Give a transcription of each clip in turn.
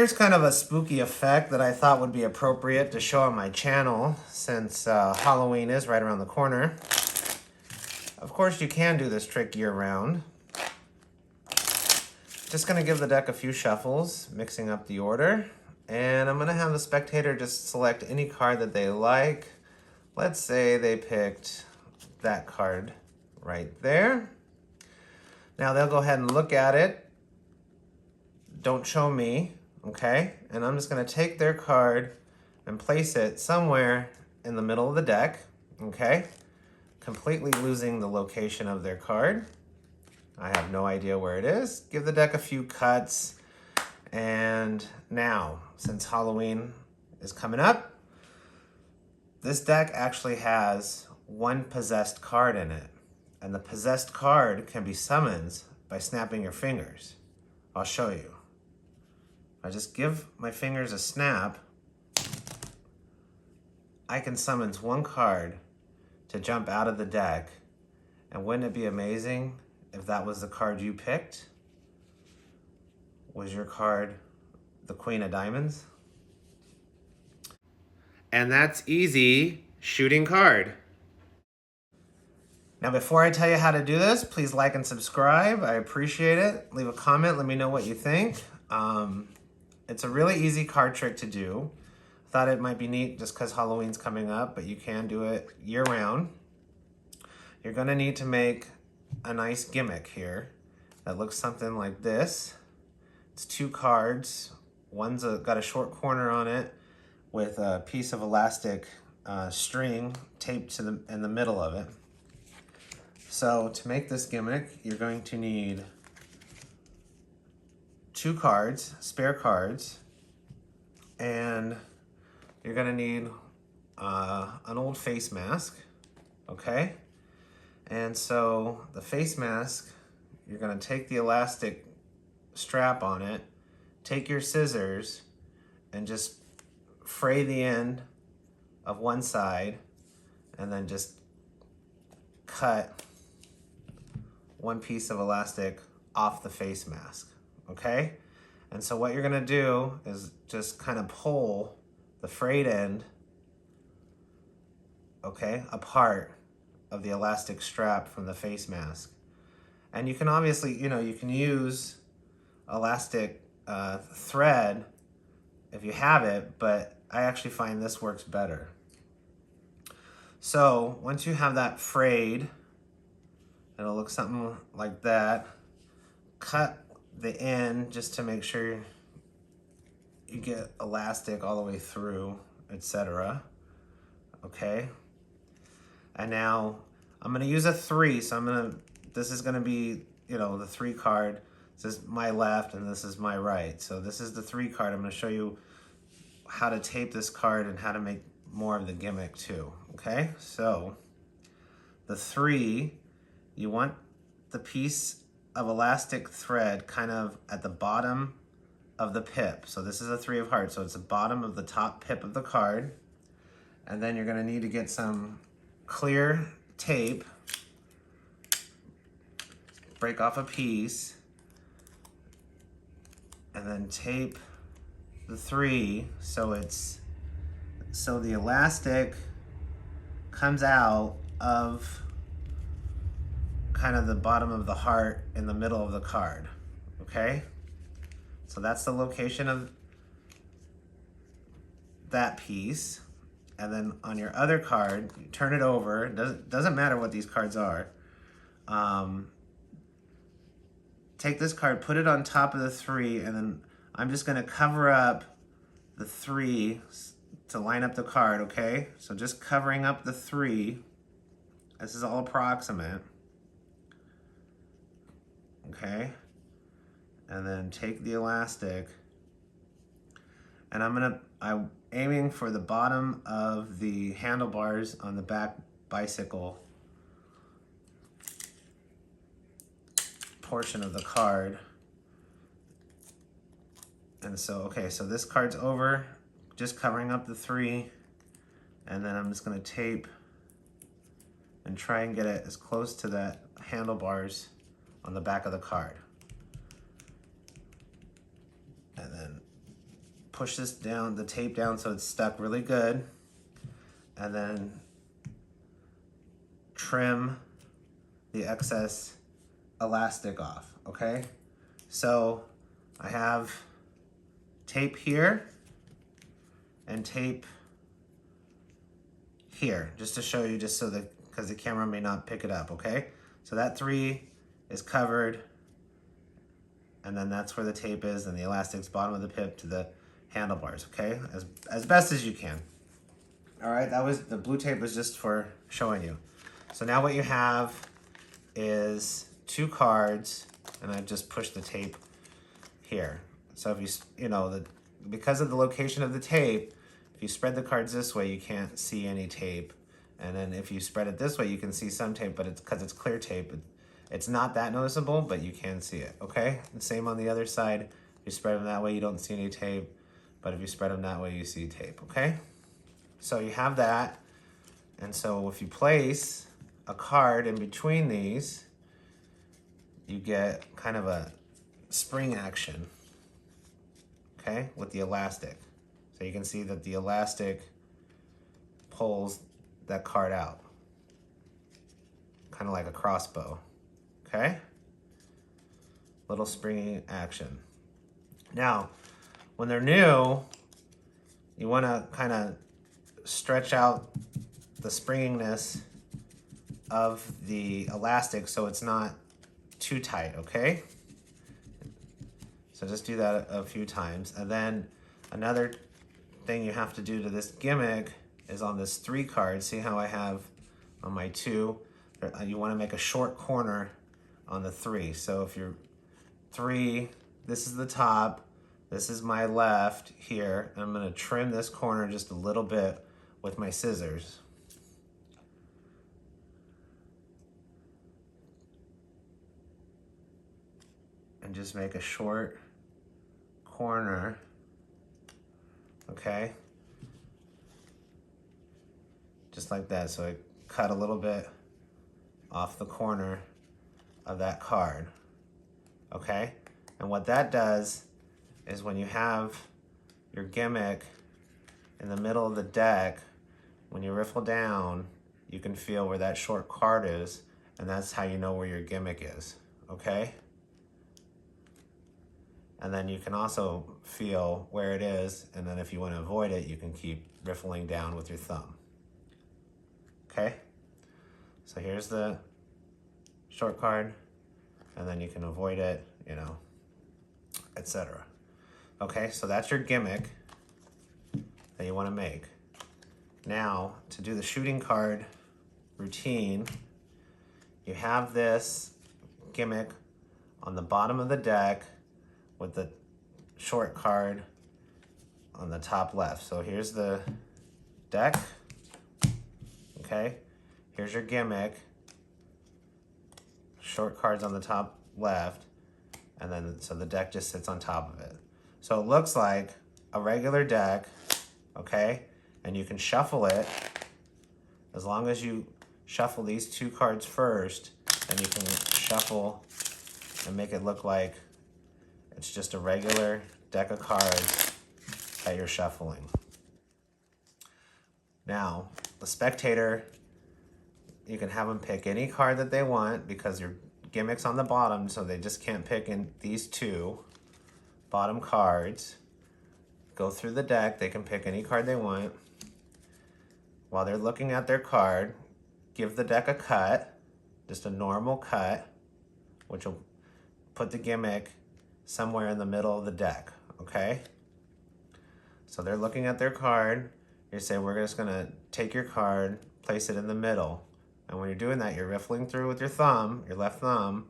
Here's kind of a spooky effect that I thought would be appropriate to show on my channel since Halloween is right around the corner. Of course, you can do this trick year-round. Just gonna give the deck a few shuffles, mixing up the order. And I'm gonna have the spectator just select any card that they like. Let's say they picked that card right there. Now they'll go ahead and look at it. Don't show me, okay? And I'm just gonna take their card and place it somewhere in the middle of the deck, okay? Completely losing the location of their card. I have no idea where it is. Give the deck a few cuts. And now, since Halloween is coming up, this deck actually has one possessed card in it. And the possessed card can be summoned by snapping your fingers. I'll show you. I just give my fingers a snap, I can summon one card to jump out of the deck. And wouldn't it be amazing if that was the card you picked? Was your card the Queen of Diamonds? And that's easy shooting card. Now, before I tell you how to do this, please like and subscribe. I appreciate it. Leave a comment. Let me know what you think. It's a really easy card trick to do. Thought it might be neat just because Halloween's coming up, but you can do it year-round. You're going to need to make a nice gimmick here that looks something like this. It's two cards. One's got a short corner on it with a piece of elastic string taped to in the middle of it. So to make this gimmick, you're going to need two cards, spare cards, and you're gonna need an old face mask, okay? And so the face mask, you're gonna take the elastic strap on it, take your scissors, and just fray the end of one side, and then just cut one piece of elastic off the face mask, okay? And so what you're gonna do is just kind of pull the frayed end, okay, apart of the elastic strap from the face mask. And you can obviously, you can use elastic thread if you have it, but I actually find this works better. So once you have that frayed, it'll look something like that. Cut the end just to make sure you get elastic all the way through, etc. Okay. And now I'm gonna use a 3, so this is gonna be, the 3 card. This is my left and this is my right. So this is the 3 card. I'm gonna show you how to tape this card and how to make more of the gimmick too, okay? So the 3, you want the piece of elastic thread kind of at the bottom of the pip. So this is a 3 of hearts, so it's the bottom of the top pip of the card. And then you're gonna need to get some clear tape, break off a piece, and then tape the 3 so the elastic comes out of kind of the bottom of the heart in the middle of the card, okay? So that's the location of that piece. And then on your other card, you turn it over. It doesn't matter what these cards are. Take this card, put it on top of the 3, and then I'm just gonna cover up the 3 to line up the card, okay? So just covering up the 3. This is all approximate. Okay? And then take the elastic, and I'm aiming for the bottom of the handlebars on the back bicycle portion of the card. And so, okay, so this card's over, just covering up the 3, and then I'm just gonna tape and try and get it as close to that handlebars on the back of the card. And then push this down, the tape down so it's stuck really good, and then trim the excess elastic off, okay? So I have tape here and tape here, just to show you, just so that, because the camera may not pick it up, okay? So that 3 is covered, and then that's where the tape is, and the elastic's bottom of the pip to the handlebars, okay? As best as you can. All right, that was, the blue tape was just for showing you. So now what you have is 2 cards, and I just pushed the tape here. So if you know, because of the location of the tape, if you spread the cards this way, you can't see any tape. And then if you spread it this way, you can see some tape, but it's because it's clear tape. It's not that noticeable, but you can see it, okay? And same on the other side. If you spread them that way, you don't see any tape. But if you spread them that way, you see tape, okay? So you have that. And so if you place a card in between these, you get kind of a spring action, okay, with the elastic. So you can see that the elastic pulls that card out, kind of like a crossbow, okay? Little springy action. Now, when they're new, you want to kind of stretch out the springiness of the elastic so it's not too tight, okay? So just do that a few times. And then another thing you have to do to this gimmick is on this 3 card, see how I have on my 2, you want to make a short corner on the 3. So if you're 3, this is the top, this is my left here, and I'm going to trim this corner just a little bit with my scissors. And just make a short corner, okay? Just like that. So I cut a little bit off the corner of that card, okay? And what that does is when you have your gimmick in the middle of the deck, when you riffle down, you can feel where that short card is, and that's how you know where your gimmick is, okay? And then you can also feel where it is, and then if you want to avoid it, you can keep riffling down with your thumb. Okay? So here's the short card, and then you can avoid it, you know, etc. Okay, so that's your gimmick that you want to make. Now, to do the shooting card routine, you have this gimmick on the bottom of the deck with the short card on the top left. So here's the deck, okay? Here's your gimmick, short cards on the top left, and then so the deck just sits on top of it. So it looks like a regular deck, okay? And you can shuffle it. As long as you shuffle these 2 cards first, then you can shuffle and make it look like it's just a regular deck of cards that you're shuffling. Now, the spectator, you can have them pick any card that they want because your gimmick's on the bottom, so they just can't pick in these 2 bottom cards. Go through the deck, they can pick any card they want. While they're looking at their card, give the deck a cut, just a normal cut, which will put the gimmick somewhere in the middle of the deck, okay? So they're looking at their card, you say, we're just gonna take your card, place it in the middle. And when you're doing that, you're riffling through with your thumb, your left thumb,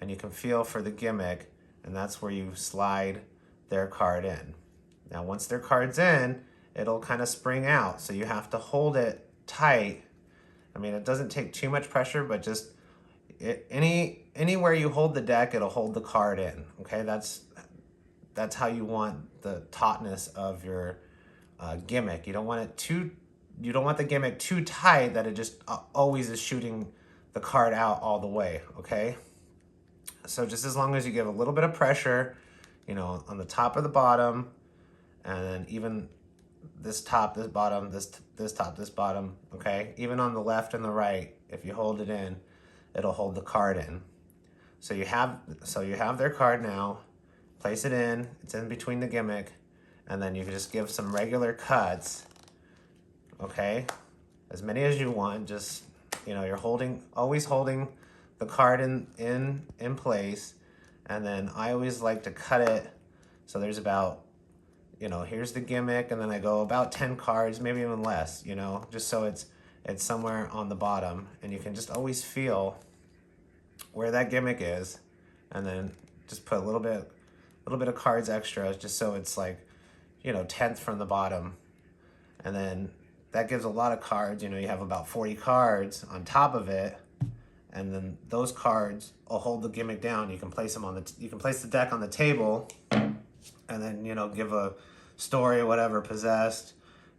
and you can feel for the gimmick, and that's where you slide their card in. Now, once their card's in, it'll kind of spring out, so you have to hold it tight. I mean, it doesn't take too much pressure, but just anywhere you hold the deck, it'll hold the card in, okay? That's how you want the tautness of your gimmick. You don't want the gimmick too tight that it just always is shooting the card out all the way, okay? So just as long as you give a little bit of pressure, you know, on the top or the bottom, and then even this top, this bottom, this top, this bottom, okay? Even on the left and the right, if you hold it in, it'll hold the card in. So you have their card now, place it in, it's in between the gimmick, and then you can just give some regular cuts, okay? As many as you want, just, you know, you're always holding the card in place, and then I always like to cut it so there's about, you know, here's the gimmick, and then I go about 10 cards, maybe even less, you know, just so it's somewhere on the bottom, and you can just always feel where that gimmick is, and then just put a little bit of cards extra, just so it's like, you know, 10th from the bottom, and then that gives a lot of cards. You know, you have about 40 cards on top of it, and then those cards will hold the gimmick down. You can place them you can place the deck on the table, and then, you know, give a story or whatever, possessed,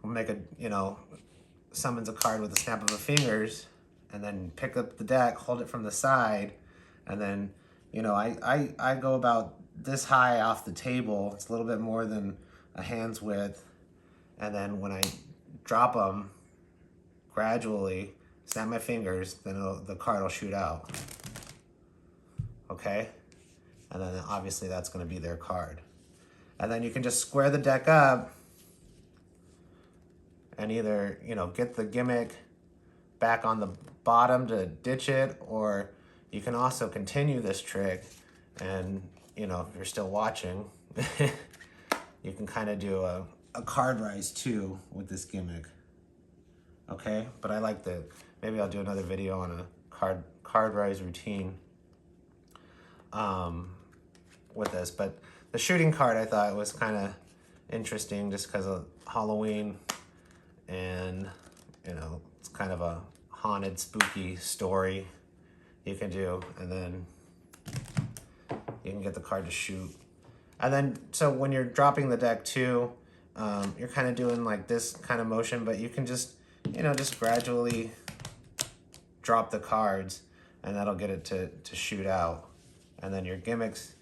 make a, you know, summons a card with a snap of the fingers, and then pick up the deck, hold it from the side, and then, you know, I go about this high off the table. It's a little bit more than a hand's width, and then when I drop them gradually, snap my fingers, then the card will shoot out, okay? And then obviously that's going to be their card. And then you can just square the deck up and either, you know, get the gimmick back on the bottom to ditch it, or you can also continue this trick and, you know, if you're still watching, you can kind of do a card rise too with this gimmick, okay? But I like maybe I'll do another video on a card rise routine with this. But the shooting card I thought was kind of interesting just because of Halloween, and, you know, it's kind of a haunted, spooky story you can do, and then you can get the card to shoot. And then, so when you're dropping the deck too, you're kind of doing like this kind of motion, but you can just, you know, just gradually drop the cards, and that'll get it to shoot out. And then your gimmick's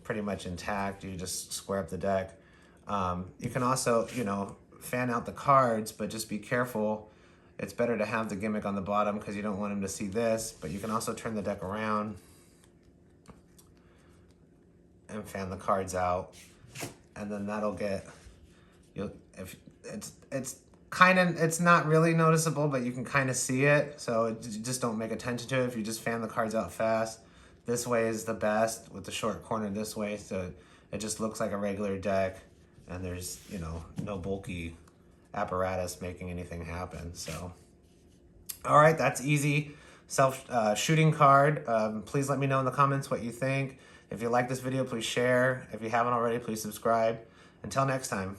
pretty much intact. You just square up the deck. You can also, you know, fan out the cards, but just be careful. It's better to have the gimmick on the bottom because you don't want him to see this, but you can also turn the deck around and fan the cards out, and then that'll get, if it's not really noticeable, but you can kind of see it, so just don't make attention to it if you just fan the cards out fast. This way is the best, with the short corner this way, so it just looks like a regular deck, and there's, you know, no bulky apparatus making anything happen. So, all right, that's easy shooting card. Please let me know in the comments what you think. If you like this video, please share. If you haven't already, please subscribe. Until next time.